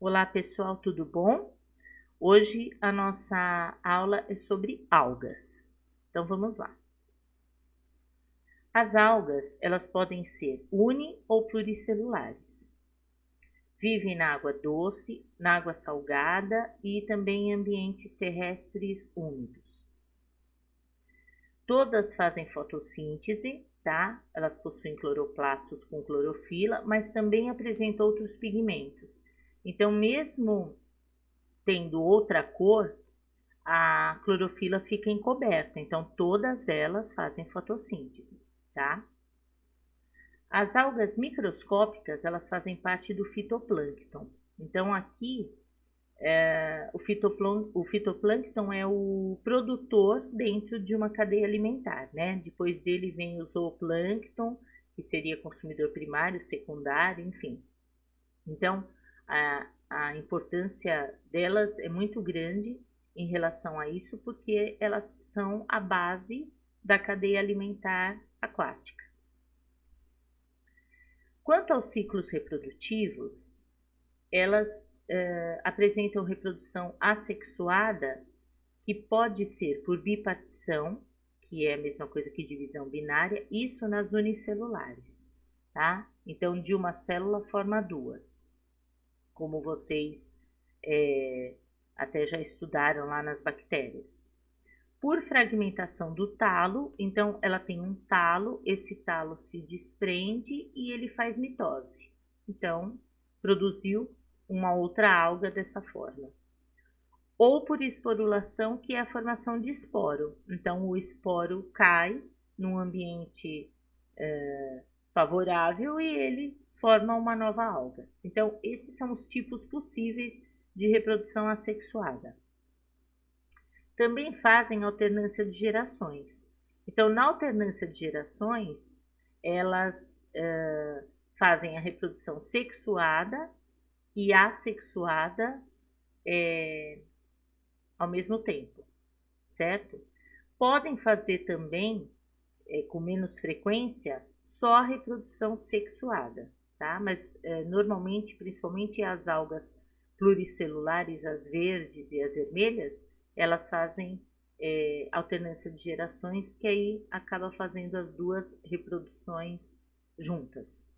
Olá pessoal, tudo bom? Hoje a nossa aula é sobre algas. Então vamos lá. As algas, elas podem ser uni ou pluricelulares. Vivem na água doce, na água salgada e também em ambientes terrestres úmidos. Todas fazem fotossíntese, tá? Elas possuem cloroplastos com clorofila, mas também apresentam outros pigmentos. Então, mesmo tendo outra cor, a clorofila fica encoberta, então todas elas fazem fotossíntese, tá? As algas microscópicas, elas fazem parte do fitoplâncton. Então aqui, o fitoplâncton é o produtor dentro de uma cadeia alimentar, né? Depois dele vem o zooplâncton, que seria consumidor primário, secundário, enfim. Então, a importância delas é muito grande em relação a isso, porque elas são a base da cadeia alimentar aquática. Quanto aos ciclos reprodutivos, elas apresentam reprodução assexuada, que pode ser por bipartição, que é a mesma coisa que divisão binária, isso nas unicelulares, tá? Então, de uma célula forma duas, como vocês até já estudaram lá nas bactérias. Por fragmentação do talo, então ela tem um talo, esse talo se desprende e ele faz mitose. Então, produziu uma outra alga dessa forma. Ou por esporulação, que é a formação de esporo. Então, o esporo cai num ambiente favorável e ele forma uma nova alga. Então, esses são os tipos possíveis de reprodução assexuada. Também fazem alternância de gerações. Então, na alternância de gerações, elas fazem a reprodução sexuada e assexuada ao mesmo tempo, certo? Podem fazer também, com menos frequência, só a reprodução sexuada, tá? Mas normalmente, principalmente as algas pluricelulares, as verdes e as vermelhas, elas fazem alternância de gerações, que aí acaba fazendo as duas reproduções juntas,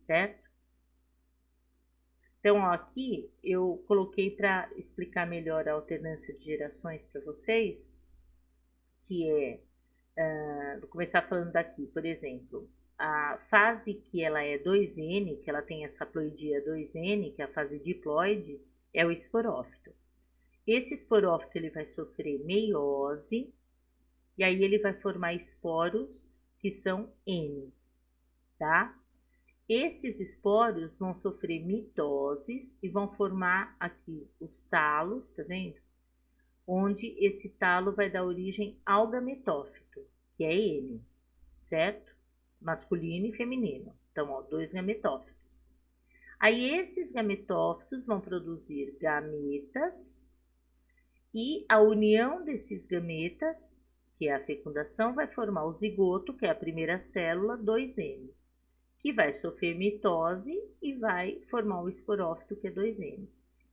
certo? Então, ó, aqui eu coloquei para explicar melhor a alternância de gerações para vocês, que vou começar falando daqui, por exemplo, a fase que ela é 2N, que ela tem essa haploidia 2N, que é a fase diploide, é o esporófito. Esse esporófito ele vai sofrer meiose, e aí ele vai formar esporos que são N, tá? Esses esporos vão sofrer mitoses e vão formar aqui os talos, tá vendo? Onde esse talo vai dar origem ao gametófito, que é ele, certo? Masculino e feminino. Então, ó, dois gametófitos. Aí esses gametófitos vão produzir gametas e a união desses gametas, que é a fecundação, vai formar o zigoto, que é a primeira célula, 2N, que vai sofrer mitose e vai formar o esporófito, que é 2N.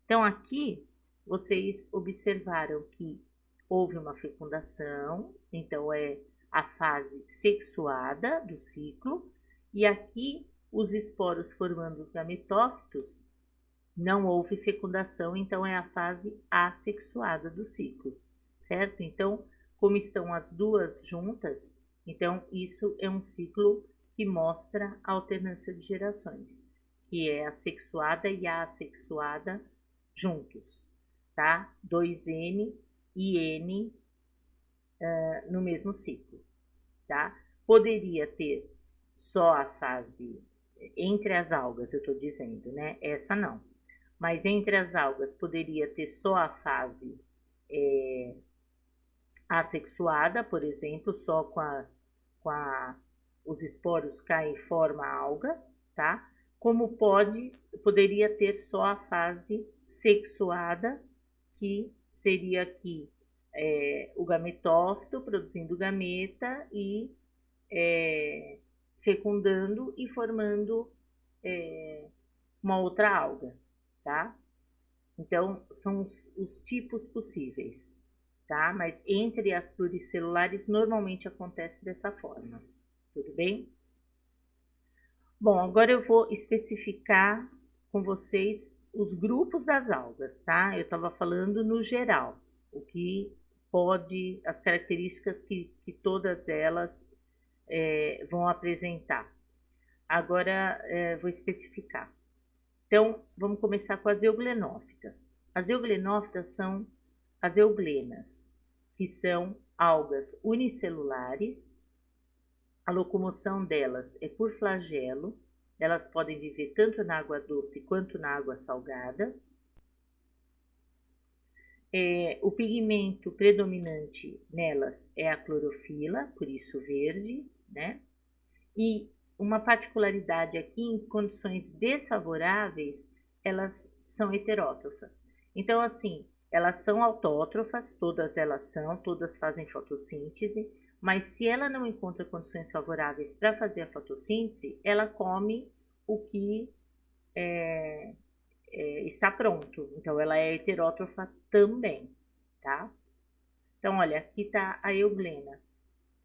Então, aqui vocês observaram que houve uma fecundação, então é a fase sexuada do ciclo, e aqui os esporos formando os gametófitos, não houve fecundação, então é a fase assexuada do ciclo, certo? Então, como estão as duas juntas, então isso é um ciclo que mostra a alternância de gerações, que é a sexuada e a assexuada juntos, tá? 2N e N no mesmo ciclo, tá? Poderia ter só a fase entre as algas, eu estou dizendo, né? Essa não. Mas entre as algas poderia ter só a fase assexuada, por exemplo, só os esporos caem e forma a alga, tá? Como poderia ter só a fase sexuada, que seria aqui o gametófito produzindo gameta e fecundando e formando uma outra alga, tá? Então, são os tipos possíveis, tá? Mas entre as pluricelulares, normalmente acontece dessa forma, tudo bem? Bom, agora eu vou especificar com vocês os grupos das algas, tá? Eu estava falando no geral, o que pode, as características que todas elas vão apresentar. Agora vou especificar. Então, vamos começar com as euglenófitas. As euglenófitas são as euglenas, que são algas unicelulares. A locomoção delas é por flagelo. Elas podem viver tanto na água doce quanto na água salgada. O pigmento predominante nelas é a clorofila, por isso verde, né? E uma particularidade aqui, em condições desfavoráveis, elas são heterótrofas. Então, assim, elas são autótrofas, todas fazem fotossíntese, mas se ela não encontra condições favoráveis para fazer a fotossíntese, ela come o que está pronto. Então, ela é heterótrofa também, tá? Então, olha, aqui está a euglena.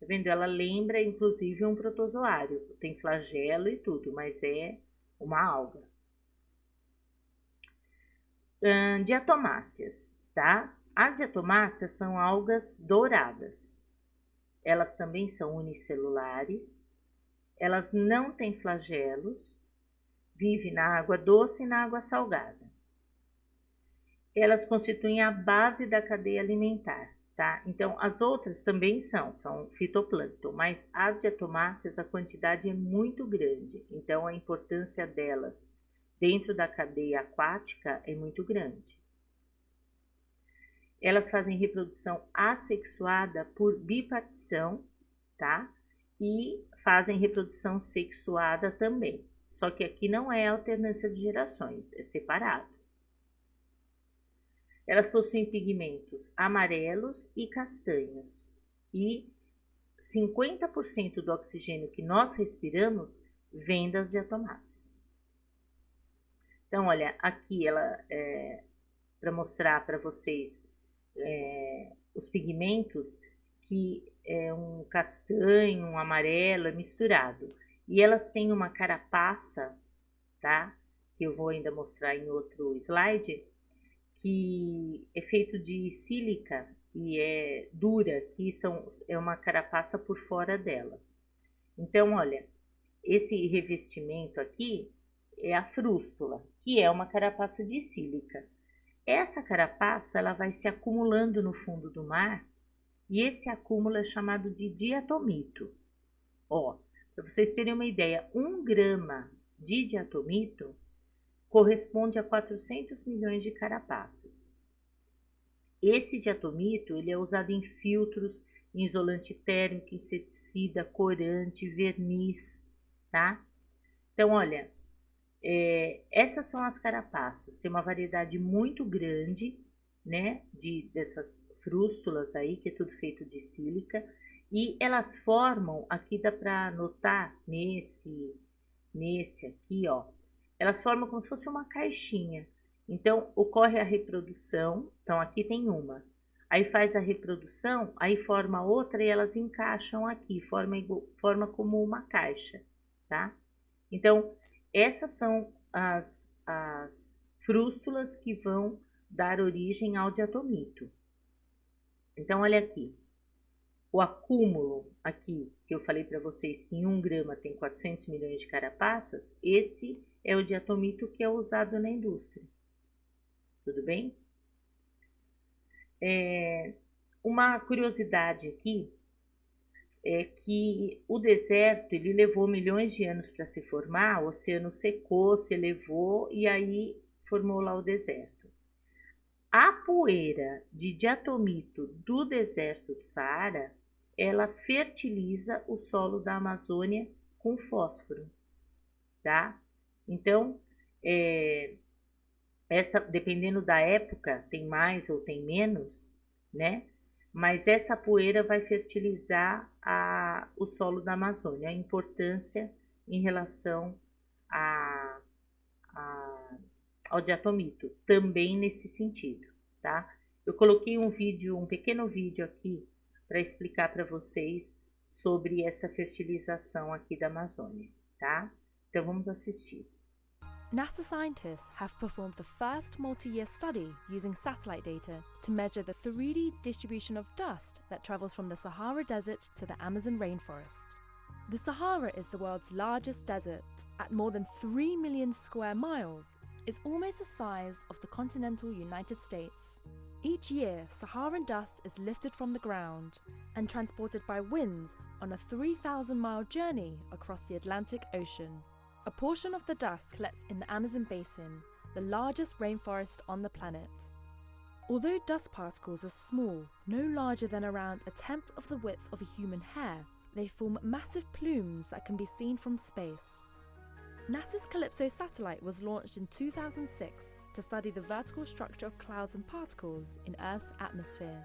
Tá vendo? Ela lembra, inclusive, um protozoário. Tem flagelo e tudo, mas é uma alga. Diatomáceas, tá? As diatomáceas são algas douradas. Elas também são unicelulares. Elas não têm flagelos. Vivem na água doce e na água salgada. Elas constituem a base da cadeia alimentar. Tá? Então, as outras também são fitoplâncton, mas as diatomáceas a quantidade é muito grande, então a importância delas dentro da cadeia aquática é muito grande. Elas fazem reprodução assexuada por bipartição, tá? E fazem reprodução sexuada também, só que aqui não é alternância de gerações, é separado. Elas possuem pigmentos amarelos e castanhos e 50% do oxigênio que nós respiramos vem das diatomáceas. Então, olha, aqui ela para mostrar para vocês os pigmentos, que é um castanho, um amarelo, é misturado. E elas têm uma carapaça, tá? Que eu vou ainda mostrar em outro slide, que é feito de sílica e é dura, que é uma carapaça por fora dela. Então, olha, esse revestimento aqui é a frústula, que é uma carapaça de sílica. Essa carapaça ela vai se acumulando no fundo do mar e esse acúmulo é chamado de diatomito. Ó, para vocês terem uma ideia, 1 grama de diatomito corresponde a 400 milhões de carapaças. Esse diatomito ele é usado em filtros, em isolante térmico, inseticida, corante, verniz, tá? Então, olha, essas são as carapaças. Tem uma variedade muito grande, né, dessas frústulas aí, que é tudo feito de sílica, e elas formam, aqui dá para notar nesse aqui, ó, elas formam como se fosse uma caixinha. Então, ocorre a reprodução. Então, aqui tem uma. Aí faz a reprodução, aí forma outra e elas encaixam aqui, forma como uma caixa, tá? Então, essas são as frústulas que vão dar origem ao diatomito. Então, olha aqui. O acúmulo aqui, que eu falei para vocês que em 1 grama tem 400 milhões de carapaças, esse é o diatomito que é usado na indústria. Tudo bem? Uma curiosidade aqui é que o deserto ele levou milhões de anos para se formar, o oceano secou, se elevou e aí formou lá o deserto. A poeira de diatomito do deserto do Saara, ela fertiliza o solo da Amazônia com fósforo, tá? Então, dependendo da época, tem mais ou tem menos, né? Mas essa poeira vai fertilizar o solo da Amazônia, a importância em relação ao diatomito, também nesse sentido, tá? Eu coloquei um pequeno vídeo aqui para explicar para vocês sobre essa fertilização aqui da Amazônia, tá? Então vamos assistir. NASA scientists have performed the first multi-year study using satellite data to measure the 3D distribution of dust that travels from the Sahara Desert to the Amazon rainforest. The Sahara is the world's largest desert. At more than 3 million square miles, it's almost the size of the continental United States. Each year, Saharan dust is lifted from the ground and transported by winds on a 3,000-mile journey across the Atlantic Ocean. A portion of the dust collects in the Amazon basin, the largest rainforest on the planet. Although dust particles are small, no larger than around a tenth of the width of a human hair, they form massive plumes that can be seen from space. NASA's Calypso satellite was launched in 2006 to study the vertical structure of clouds and particles in Earth's atmosphere.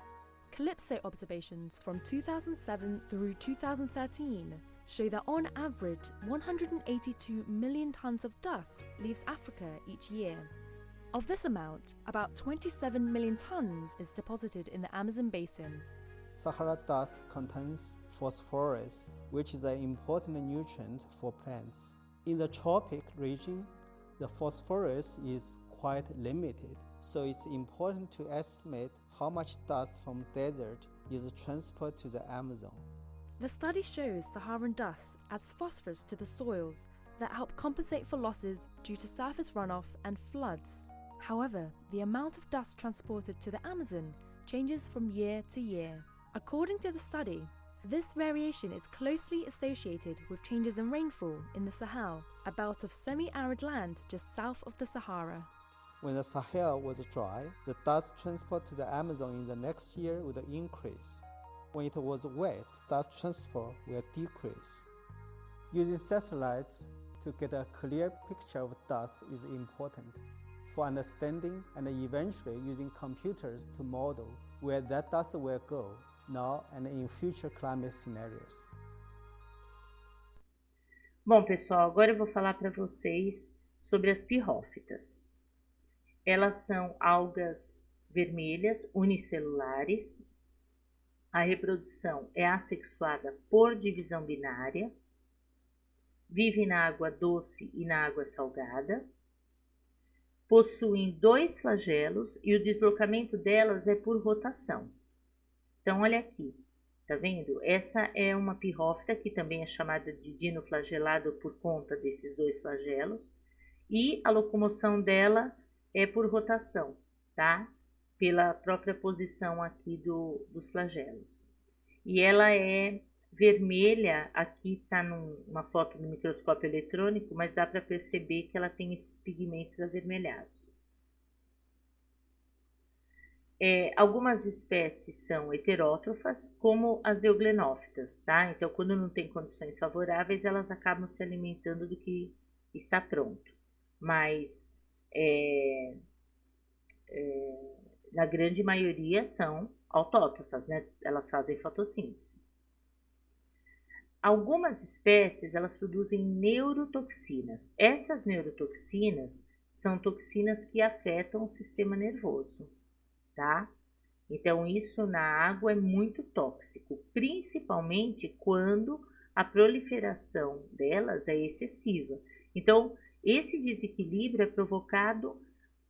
Calypso observations from 2007 through 2013 show that on average 182 million tons of dust leaves Africa each year. Of this amount, about 27 million tons is deposited in the Amazon basin. Sahara dust contains phosphorus, which is an important nutrient for plants. In the tropic region, the phosphorus is quite limited, so it's important to estimate how much dust from desert is transported to the Amazon. The study shows Saharan dust adds phosphorus to the soils that help compensate for losses due to surface runoff and floods. However, the amount of dust transported to the Amazon changes from year to year. According to the study, this variation is closely associated with changes in rainfall in the Sahel, a belt of semi-arid land just south of the Sahara. When the Sahel was dry, the dust transport to the Amazon in the next year would increase. When it was wet, dust transport will decrease. Using satellites to get a clear picture of dust is important for understanding and eventually using computers to model where that dust will go now and in future climate scenarios. Bom, pessoal, agora eu vou falar para vocês sobre as pirrófitas. Elas são algas vermelhas unicelulares. A reprodução é assexuada por divisão binária. Vive na água doce e na água salgada. Possuem 2 flagelos e o deslocamento delas é por rotação. Então, olha aqui, tá vendo? Essa é uma pirrófita que também é chamada de dinoflagelado por conta desses 2 flagelos. E a locomoção dela é por rotação, tá? Pela própria posição aqui dos flagelos. E ela é vermelha, aqui tá numa foto no microscópio eletrônico, mas dá para perceber que ela tem esses pigmentos avermelhados. Algumas espécies são heterótrofas, como as euglenófitas, tá? Então, quando não tem condições favoráveis, elas acabam se alimentando do que está pronto. Mas, na grande maioria, são autótrofas, né? Elas fazem fotossíntese. Algumas espécies, elas produzem neurotoxinas. Essas neurotoxinas são toxinas que afetam o sistema nervoso, tá? Então, isso na água é muito tóxico, principalmente quando a proliferação delas é excessiva. Então, esse desequilíbrio é provocado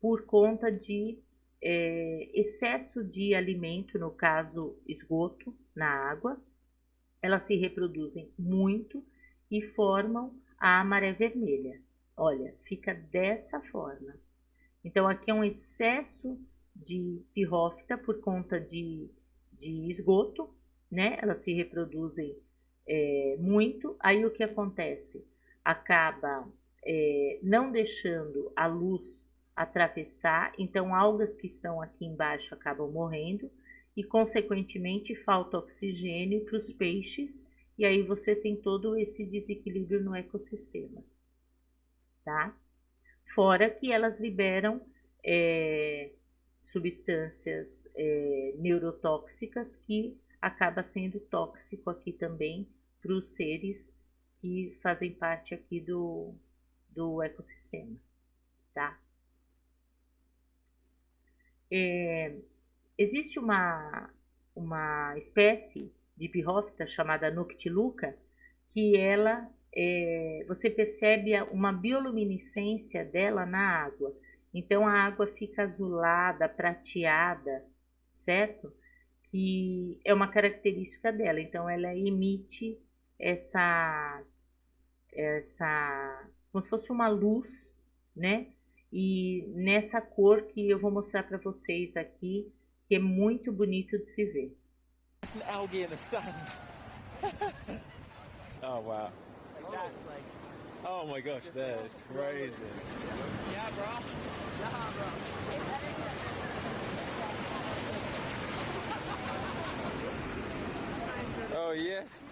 por conta de excesso de alimento, no caso esgoto, na água. Elas se reproduzem muito e formam a maré vermelha. Olha, fica dessa forma. Então, aqui é um excesso de pirrófita por conta de esgoto, né? Elas se reproduzem muito. Aí, o que acontece? Acaba não deixando a luz atravessar, então algas que estão aqui embaixo acabam morrendo e, consequentemente, falta oxigênio para os peixes, e aí você tem todo esse desequilíbrio no ecossistema, tá? Fora que elas liberam substâncias neurotóxicas que acaba sendo tóxico aqui também para os seres que fazem parte aqui do ecossistema, tá? Existe uma espécie de pirrófita chamada Noctiluca, que ela, você percebe uma bioluminescência dela na água. Então a água fica azulada, prateada, certo? Que é uma característica dela. Então ela emite essa como se fosse uma luz, né? E nessa cor que eu vou mostrar para vocês aqui, que é muito bonito de se ver. There's an algae in the sand. Oh wow. Oh my gosh, that is crazy. Yeah, bro. Yeah, bro. Oh yes.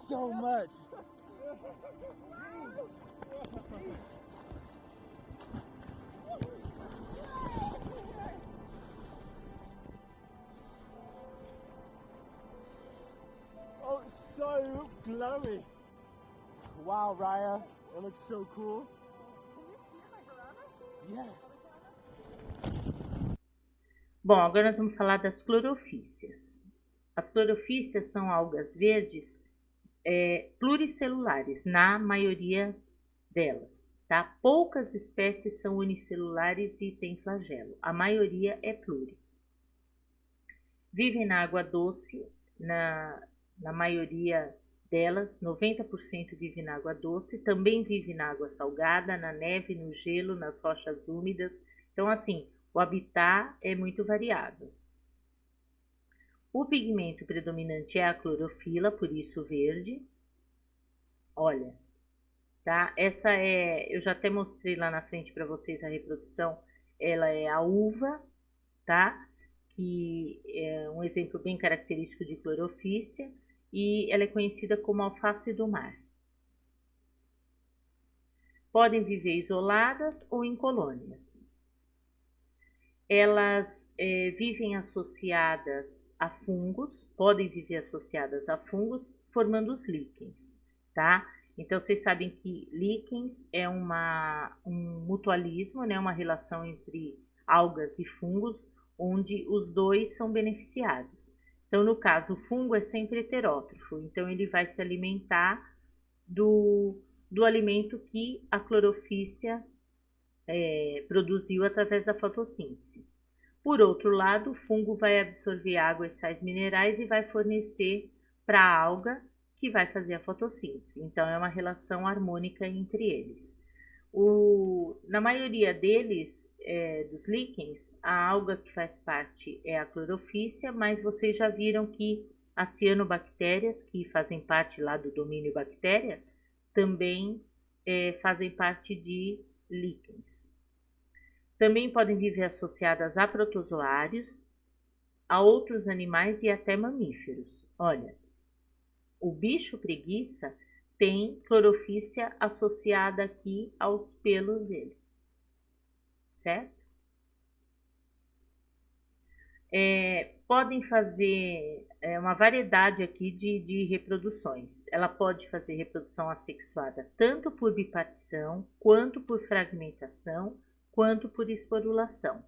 So much. Oh, it's so glowy. Wow, Raya, it looks so cool. Yeah. Bom, agora nós vamos falar das clorofícias. As clorofícias são algas verdes pluricelulares, na maioria delas, tá? Poucas espécies são unicelulares e têm flagelo, a maioria é pluri. Vivem na água doce, na maioria delas, 90% vive na água doce, também vive na água salgada, na neve, no gelo, nas rochas úmidas. Então, assim, o habitat é muito variado. O pigmento predominante é a clorofila, por isso verde. Olha, tá? Essa eu já até mostrei lá na frente para vocês a reprodução. Ela é a uva, tá? Que é um exemplo bem característico de clorofícia. E ela é conhecida como alface do mar. Podem viver isoladas ou em colônias. Elas vivem associadas a fungos, podem viver associadas a fungos, formando os líquens, tá? Então, vocês sabem que líquens é um mutualismo, né? Uma relação entre algas e fungos, onde os dois são beneficiados. Então, no caso, o fungo é sempre heterótrofo, então ele vai se alimentar do alimento que a clorofícia produziu através da fotossíntese. Por outro lado, o fungo vai absorver água e sais minerais e vai fornecer para a alga que vai fazer a fotossíntese. Então, é uma relação harmônica entre eles. Na maioria deles, dos líquens, a alga que faz parte é a clorofícia, mas vocês já viram que as cianobactérias, que fazem parte lá do domínio bactéria, também fazem parte de líquens. Também podem viver associadas a protozoários, a outros animais e até mamíferos. Olha, o bicho preguiça tem clorofícia associada aqui aos pelos dele, certo? Podem fazer uma variedade aqui de reproduções. Ela pode fazer reprodução assexuada tanto por bipartição, quanto por fragmentação, quanto por esporulação.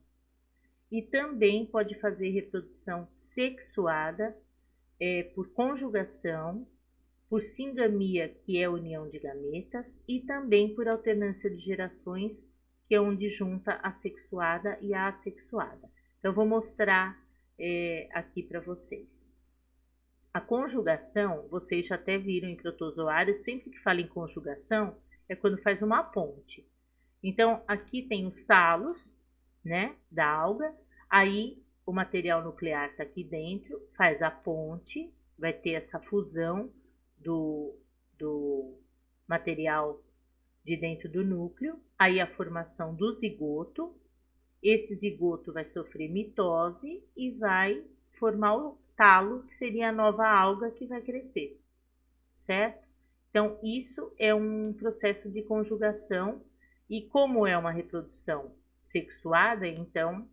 E também pode fazer reprodução sexuada por conjugação, por singamia, que é a união de gametas, e também por alternância de gerações, que é onde junta a sexuada e a assexuada. Então, eu vou mostrar aqui para vocês. A conjugação, vocês já até viram em protozoários, sempre que fala em conjugação, é quando faz uma ponte. Então, aqui tem os talos, né, da alga, aí o material nuclear está aqui dentro, faz a ponte, vai ter essa fusão do material de dentro do núcleo, aí a formação do zigoto. Esse zigoto vai sofrer mitose e vai formar o talo, que seria a nova alga que vai crescer, certo? Então, isso é um processo de conjugação, e como é uma reprodução sexuada, então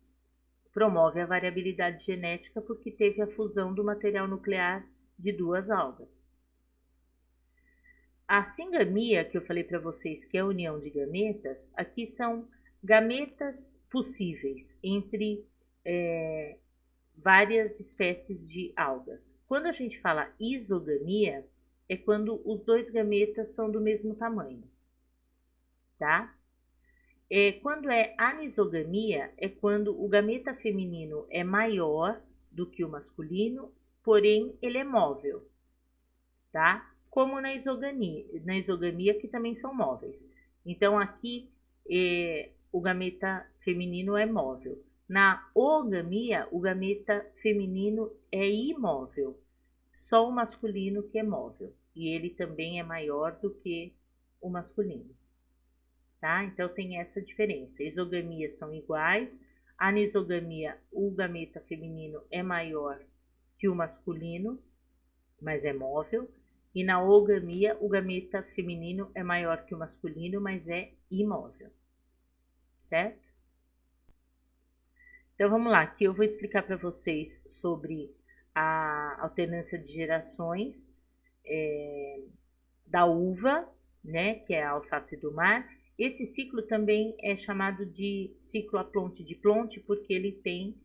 promove a variabilidade genética porque teve a fusão do material nuclear de duas algas. A singamia, que eu falei para vocês que é a união de gametas, aqui são gametas possíveis entre várias espécies de algas. Quando a gente fala isogamia, é quando os dois gametas são do mesmo tamanho, tá? Quando é anisogamia, é quando o gameta feminino é maior do que o masculino, porém ele é móvel, tá? Como na isogamia que também são móveis. Então aqui o gameta feminino é móvel. Na oogamia, o gameta feminino é imóvel, só o masculino que é móvel, e ele também é maior do que o masculino, tá? Então tem essa diferença. Isogamias são iguais, anisogamia, o gameta feminino é maior que o masculino, mas é móvel, e na oogamia, o gameta feminino é maior que o masculino, mas é imóvel, certo? Então vamos lá, aqui eu vou explicar para vocês sobre a alternância de gerações da uva, né, que é a alface do mar. Esse ciclo também é chamado de ciclo aplonte-diplonte, porque ele tem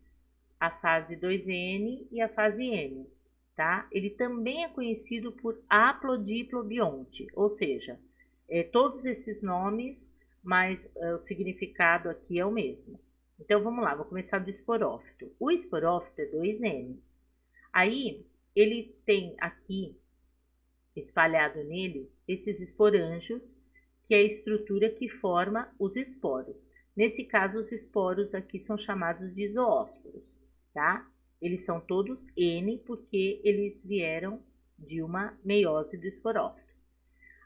a fase 2N e a fase N, tá? Ele também é conhecido por haplodiplobionte, ou seja, todos esses nomes, mas o significado aqui é o mesmo. Então vamos lá, vou começar do esporófito. O esporófito é 2N. Aí ele tem aqui espalhado nele esses esporângios, que é a estrutura que forma os esporos. Nesse caso, os esporos aqui são chamados de zoósporos, tá? Eles são todos N porque eles vieram de uma meiose do esporófito.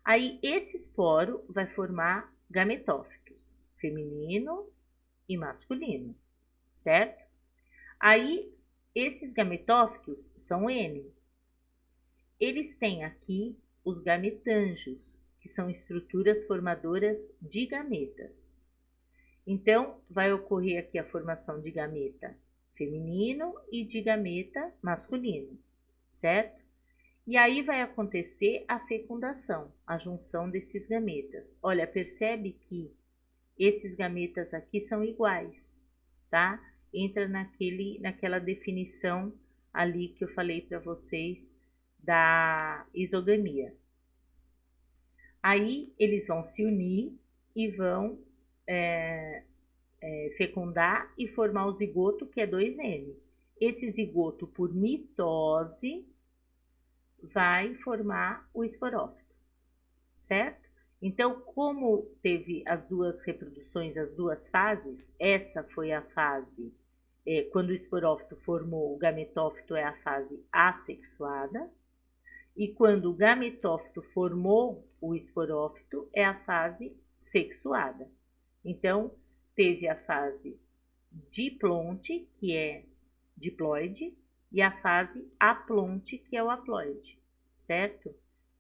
Aí esse esporo vai formar gametófitos, feminino e masculino, certo? Aí esses gametófitos são N. Eles têm aqui os gametângios, que são estruturas formadoras de gametas. Então, vai ocorrer aqui a formação de gameta feminino e de gameta masculino, certo? E aí vai acontecer a fecundação, a junção desses gametas. Olha, percebe que esses gametas aqui são iguais, tá? Entra naquela definição ali que eu falei para vocês da isogamia. Aí eles vão se unir e vão fecundar e formar o zigoto, que é 2N. Esse zigoto, por mitose, vai formar o esporófito, certo? Então, como teve as duas reproduções, as duas fases, essa foi a fase, quando o esporófito formou o gametófito, é a fase assexuada, e quando o gametófito formou o esporófito, é a fase sexuada. Então, teve a fase diplonte, que é diploide, e a fase aplonte, que é o haploide, certo?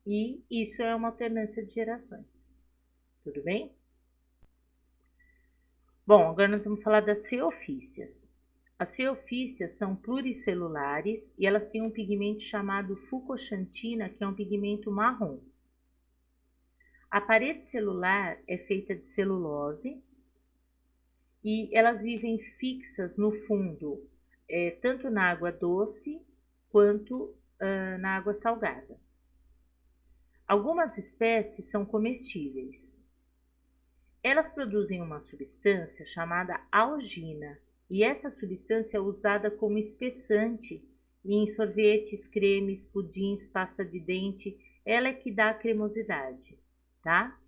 E isso é uma alternância de gerações. Tudo bem? Bom, agora nós vamos falar das feofícias. As feofícias são pluricelulares e elas têm um pigmento chamado fucoxantina, que é um pigmento marrom. A parede celular é feita de celulose e elas vivem fixas no fundo, tanto na água doce quanto na água salgada. Algumas espécies são comestíveis. Elas produzem uma substância chamada algina, e essa substância é usada como espessante em sorvetes, cremes, pudins, pasta de dente. Ela é que dá a cremosidade, tá?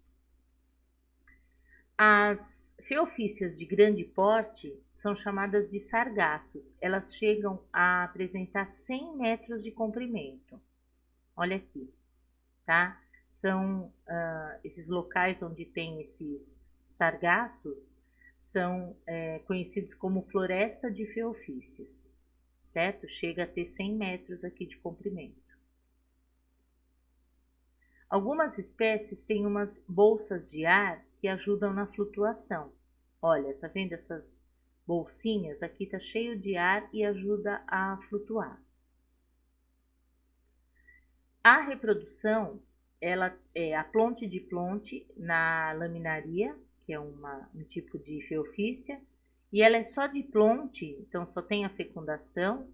As feofícias de grande porte são chamadas de sargassos. Elas chegam a apresentar 100 metros de comprimento. Olha aqui, tá? São esses locais onde tem esses sargassos, são conhecidos como floresta de feofícias, certo? Chega a ter 100 metros aqui de comprimento. Algumas espécies têm umas bolsas de ar que ajudam na flutuação. Olha, tá vendo essas bolsinhas? Aqui tá cheio de ar e ajuda a flutuar. A reprodução, ela é a plonte de plonte na laminaria, que é um tipo de feofícia, e ela é só de plonte, então só tem a fecundação,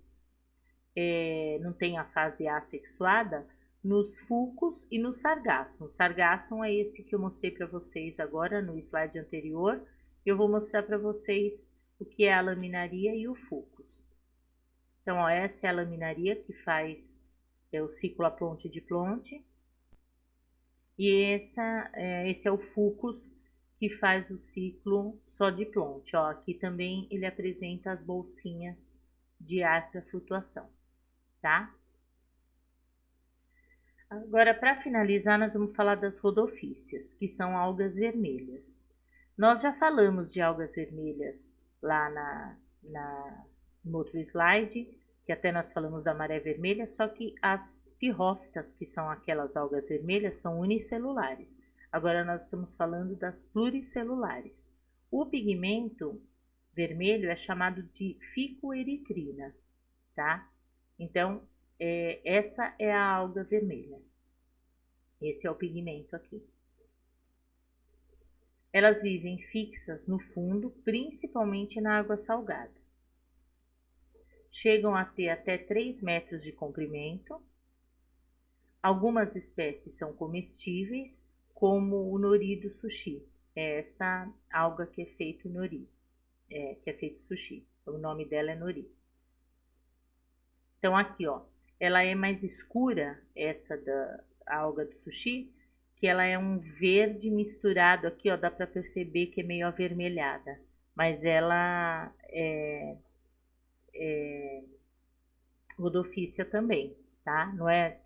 não tem a fase assexuada, nos fulcos e no sargassum. O sargassum é esse que eu mostrei para vocês agora no slide anterior. Eu vou mostrar para vocês o que é a laminaria e o fulcus. Então, ó, essa é a laminaria que faz o ciclo aplonte de plonte. E esse é o fulcus que faz o ciclo só de plonte. Ó, aqui também ele apresenta as bolsinhas de ar para flutuação, tá? Agora, para finalizar, nós vamos falar das rodofícias, que são algas vermelhas. Nós já falamos de algas vermelhas lá no outro slide, que até nós falamos da maré vermelha, só que as pirrófitas, que são aquelas algas vermelhas, são unicelulares. Agora nós estamos falando das pluricelulares. O pigmento vermelho é chamado de ficoeritrina, tá? Então, essa é a alga vermelha. Esse é o pigmento aqui. Elas vivem fixas no fundo, principalmente na água salgada. Chegam a ter até 3 metros de comprimento. Algumas espécies são comestíveis, como o nori do sushi. É essa alga que é feito nori, que é feito sushi. O nome dela é nori. Então aqui, ó, ela é mais escura, essa da alga do sushi, que ela é um verde misturado aqui, ó, dá para perceber que é meio avermelhada, mas ela é rodofícia também, tá? Não é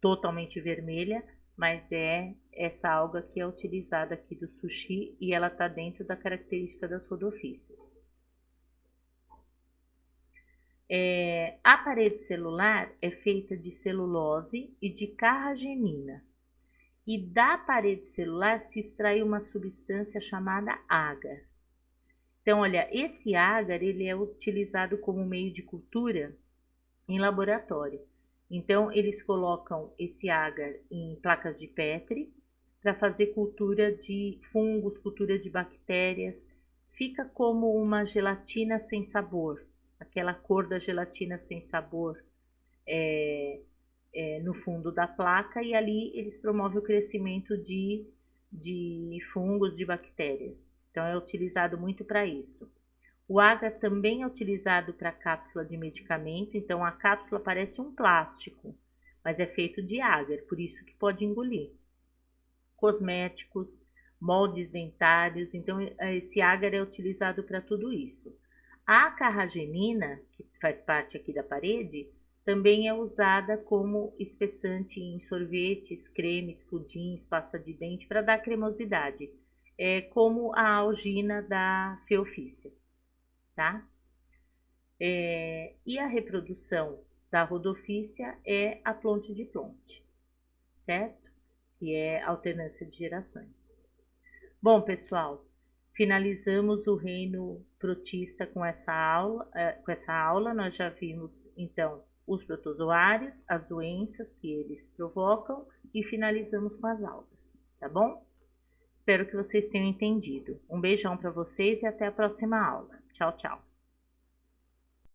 totalmente vermelha, mas é essa alga que é utilizada aqui do sushi e ela tá dentro da característica das rodofícias. A parede celular é feita de celulose e de carragenina. E da parede celular se extrai uma substância chamada agar. Então, olha, esse agar ele é utilizado como meio de cultura em laboratório. Então, eles colocam esse agar em placas de Petri para fazer cultura de fungos, cultura de bactérias. Fica como uma gelatina sem sabor, aquela cor da gelatina sem sabor no fundo da placa, e ali eles promovem o crescimento de fungos, de bactérias. Então, é utilizado muito para isso. O agar também é utilizado para cápsula de medicamento, então a cápsula parece um plástico, mas é feito de agar, por isso que pode engolir. Cosméticos, moldes dentários, então esse agar é utilizado para tudo isso. A carragenina, que faz parte aqui da parede, também é usada como espessante em sorvetes, cremes, pudins, pasta de dente, para dar cremosidade. É como a algina da feofícia, tá? E a reprodução da rodofícia é a plonte de plonte, certo? Que é alternância de gerações. Bom, pessoal, finalizamos o reino protista com essa aula. Nós já vimos, então, os protozoários, as doenças que eles provocam e finalizamos com as algas, tá bom? Espero que vocês tenham entendido. Um beijão para vocês e até a próxima aula. Tchau, tchau.